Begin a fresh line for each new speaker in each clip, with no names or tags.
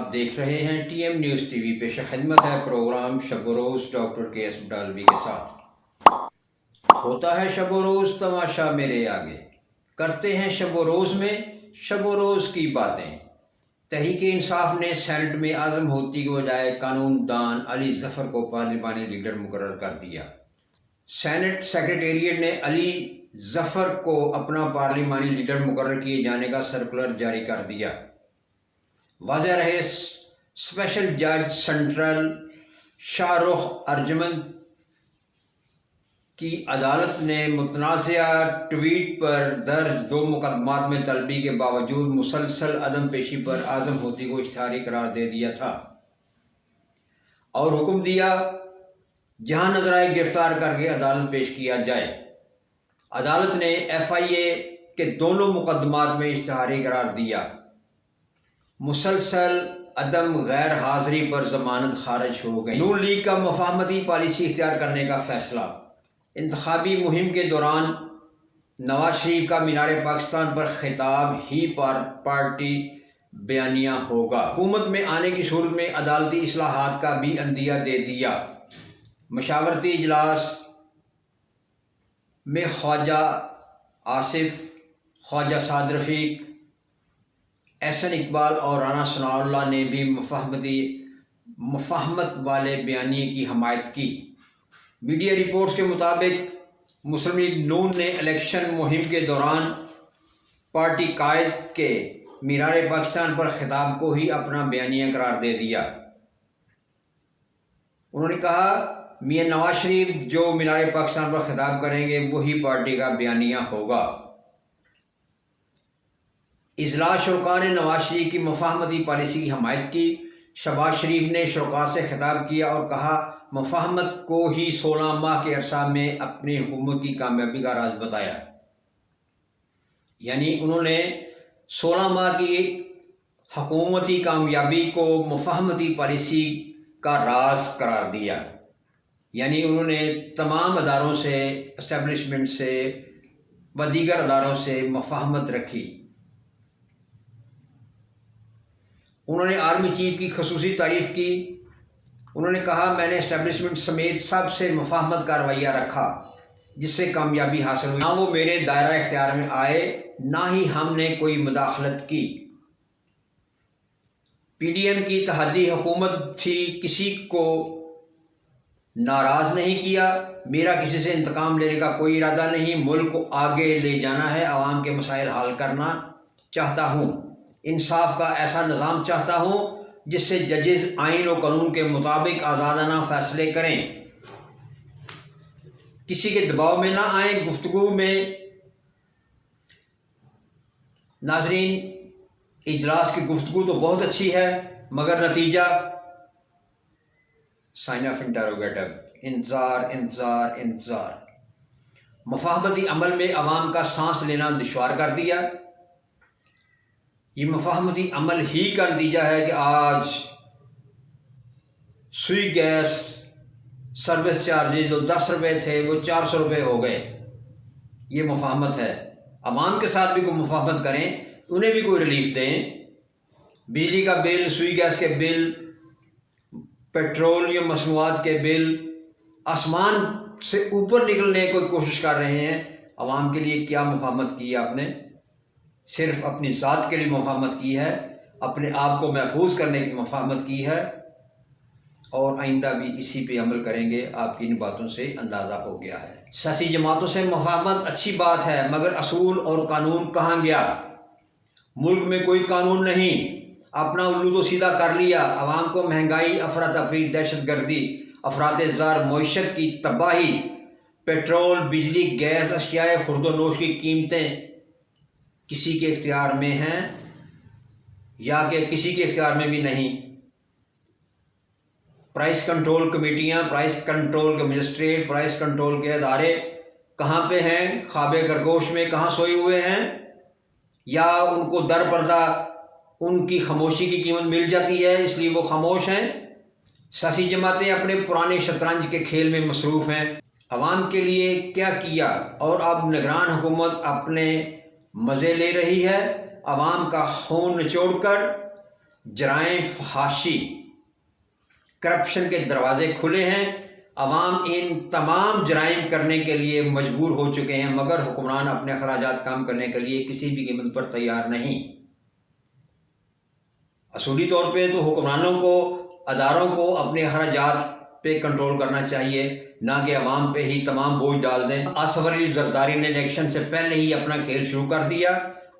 आप देख रहे हैं TM न्यूज़ TV। पेश खिदमत है प्रोग्राम शब रोज़ डॉक्टर KS बटालवी के साथ। होता है शब रोज़ तमाशा मेरे आगे, करते हैं शब रोज़ में शब रोज़ की बातें। तहरीक इंसाफ ने सेनेट में आज़म होती के बजाय कानून दान अली ज़फ़र को पार्लिमानी लीडर मुकर्रर कर दिया। सेनेट सेक्रेटेरिएट ने अली ज़फ़र को अपना पार्लिमानी लीडर मुकर्रर किए जाने का सर्कुलर जारी कर दिया। वाज़ेह रहे, स्पेशल जज सेंट्रल शाहरुख अर्जमंद की अदालत ने मुतनाज़िया ट्वीट पर दर्ज 2 मुकदमात में तलबी के बावजूद मुसलसल अदम पेशी पर आज़म होती को इश्तिहारी करार दे दिया था और हुक्म दिया जहां नजर आए गिरफ्तार करके अदालत पेश किया जाए। अदालत ने FIA के दोनों मुकदमात में इश्तिहारी करार दिया। मुसलसल अदम गैर हाज़िरी पर ज़मानत खारिज हो गई। नून लीग का मुफाहमती पॉलिसी इख्तियार करने का फ़ैसला। इंतखाबी मुहिम के दौरान नवाज शरीफ का मीनार पाकिस्तान पर खिताब ही पार्टी बयानिया होगा। हुकूमत में आने की सूरत में अदालती इस्लाहात का भी अंदिया दे दिया। मशावरती इजलास में ख्वाजा आसिफ, ख्वाजा साद रफ़ीक, एहसन इकबाल और राना सनाउल्लाह ने भी मुफाहमत वाले बयानिए की हमायत की। मीडिया रिपोर्ट्स के मुताबिक मुस्लिम लीग नून ने इलेक्शन मुहिम के दौरान पार्टी कायद के मीनार पाकिस्तान पर खिताब को ही अपना बयानिया करार दे दिया। उन्होंने कहा, मियां नवाज शरीफ जो मीनार पाकिस्तान पर खिताब करेंगे वही पार्टी का बयानिया होगा। इजलास शुरा ने नवाज शरीफ की मुफाहमती पॉलिसी की हमायत की। शहबाज शरीफ ने शुरा से खिताब किया और कहा, मुफाहमत को ही 16 माह के अरसा में अपनी हुकूमत की कामयाबी का राज बताया। यानी उन्होंने 16 माह की हुकूमती कामयाबी को मुफाहमती पॉलिसी का राज करार दिया। यानी उन्होंने तमाम अदारों से, इस्टेब्लिशमेंट से व दीगर अदारों से मुफाहमत रखी। उन्होंने आर्मी चीफ की खसूसी तारीफ़ की। उन्होंने कहा, मैंने इस्टेब्लिशमेंट समेत सब से मुफाहमत का रवैया रखा जिससे कामयाबी हासिल हुई। ना वो मेरे दायरा इख्तियार में आए, ना ही हमने कोई मुदाखलत की। PDM की तहद्दी हुकूमत थी, किसी को नाराज़ नहीं किया। मेरा किसी से इंतकाम लेने का कोई इरादा नहीं। मुल्क को आगे ले जाना है, आवाम के मसाइल हल करना चाहता हूँ। इंसाफ का ऐसा निज़ाम चाहता हूँ जिससे जजेस आइन और कानून के मुताबिक आज़ादाना फ़ैसले करें, किसी के दबाव में ना आए। गुफ्तगू में नाज़रीन, इजलास की गुफ्तगू तो बहुत अच्छी है मगर नतीजा साइन ऑफ इंटरोगेटिव, इंतज़ार इंतज़ार इंतज़ार। मुफाहमती अमल में अवाम का सांस लेना दुश्वार कर दिया। ये मुफाहमती अमल ही का नतीजा है कि आज सुई गैस सर्विस चार्जेज जो 10 रुपये थे वो 400 रुपये हो गए। ये मुफाहमत है। अवाम के साथ भी कोई मुफाहमत करें, उन्हें भी कोई रिलीफ दें। बिजली का बिल, सुई गैस के बिल, पेट्रोलियम मसनूआत के बिल आसमान से ऊपर निकलने की कोशिश कर रहे हैं। अवाम के लिए क्या मुफाहमत की आपने? सिर्फ अपनी ज़ात के लिए मुफाहमत की है, अपने आप को महफूज करने की मुफाहमत की है और आइंदा भी इसी पे अमल करेंगे। आपकी इन बातों से अंदाज़ा हो गया है। सियासी जमातों से मुफाहमत अच्छी बात है मगर असूल और कानून कहाँ गया? मुल्क में कोई कानून नहीं, अपना उल्लू तो सीधा कर लिया। आवाम को महंगाई, अफरा तफरी, दहशत गर्दी, अफरात ज़ार, मईशत की तबाही, पेट्रोल, बिजली, गैस, अशियाए खुर्दोनोश की कीमतें किसी के इख्तियार में हैं या कि किसी के इख्तियार में भी नहीं। प्राइस कंट्रोल कमेटियां, प्राइस कंट्रोल के मजिस्ट्रेट, प्राइस कंट्रोल के अदारे कहाँ पे हैं? ख्वाबे खरगोश में कहाँ सोए हुए हैं? या उनको दर पर्दा उनकी खामोशी की कीमत मिल जाती है इसलिए वो खामोश हैं? सियासी जमातें अपने पुराने शतरंज के खेल में मसरूफ़ हैं। अवाम के लिए क्या किया और अब निगरान हुकूमत अपने मज़े ले रही है। अवाम का खून निचोड़ कर जराए फहाशी, करप्शन के दरवाज़े खुले हैं। अवाम इन तमाम जराइम करने के लिए मजबूर हो चुके हैं, मगर हुक्मरान अपने अखराजात कम करने के लिए किसी भी कीमत पर तैयार नहीं। असूली तौर पे तो हुक्मरानों को, अदारों को अपने अखराजात पे कंट्रोल करना चाहिए, ना कि अवाम पे ही तमाम बोझ डाल दें। आसिफ अली जरदारी ने इलेक्शन से पहले ही अपना खेल शुरू कर दिया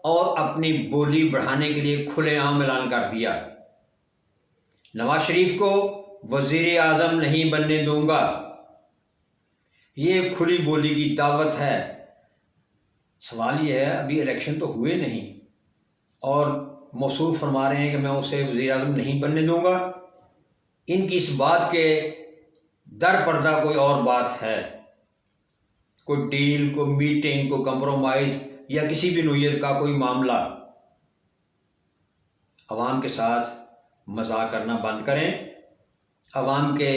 और अपनी बोली बढ़ाने के लिए खुलेआम ऐलान कर दिया। नवाज शरीफ को वज़ीर आज़म नहीं बनने दूंगा, ये खुली बोली की दावत है। सवाल ये है, अभी इलेक्शन तो हुए नहीं और मौसूफ फरमा रहे हैं कि मैं उसे वज़ीर आज़म नहीं बनने दूंगा। इनकी इस बात के दर पर्दा कोई और बात है, कोई डील, कोई मीटिंग, कोई कंप्रोमाइज़ या किसी भी नोयत का कोई मामला। अवाम के साथ मजाक करना बंद करें, अवाम के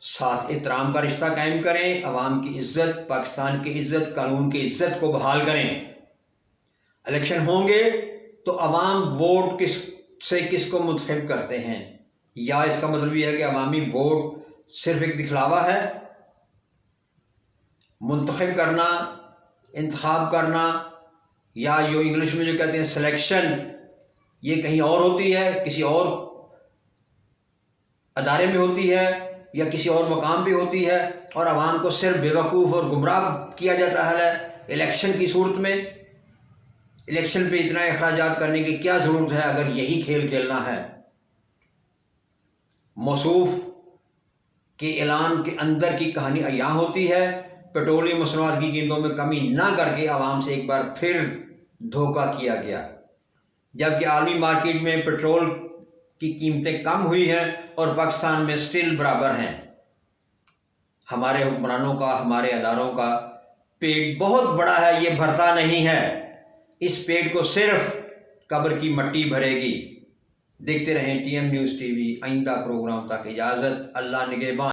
साथ एहतराम का रिश्ता कायम करें, अवाम की इज़्ज़त, पाकिस्तान की इज़्ज़त, कानून की इज़्ज़त को बहाल करें। इलेक्शन होंगे तो अवाम वोट किसको मुंतखब करते हैं, या इसका मतलब ये है कि अवामी वोट सिर्फ एक दिखलावा है। मुंतखब करना, इंतखाब करना, या जो इंग्लिश में जो कहते हैं सिलेक्शन, ये कहीं और होती है, किसी और अदारे में होती है या किसी और मकाम पे होती है, और आवाम को सिर्फ बेवकूफ़ और गुमराह किया जाता है इलेक्शन की सूरत में। इलेक्शन पे इतना अखराजात करने की क्या ज़रूरत है अगर यही खेल खेलना है। मौसूफ के ऐलान के अंदर की कहानी यहाँ होती है, पेट्रोलियम मसनूआत की कीमतों में कमी ना करके आवाम से एक बार फिर धोखा किया गया, जबकि आलमी मार्केट में पेट्रोल की कीमतें कम हुई हैं और पाकिस्तान में स्टिल बराबर हैं। हमारे हुक्मरानों का, हमारे अदारों का पेट बहुत बड़ा है, ये भरता नहीं है। इस पेट को सिर्फ कब्र की मट्टी भरेगी। देखते रहें TM न्यूज़ TV। आइंदा प्रोग्राम तक इजाज़त, अल्लाह निगहबान।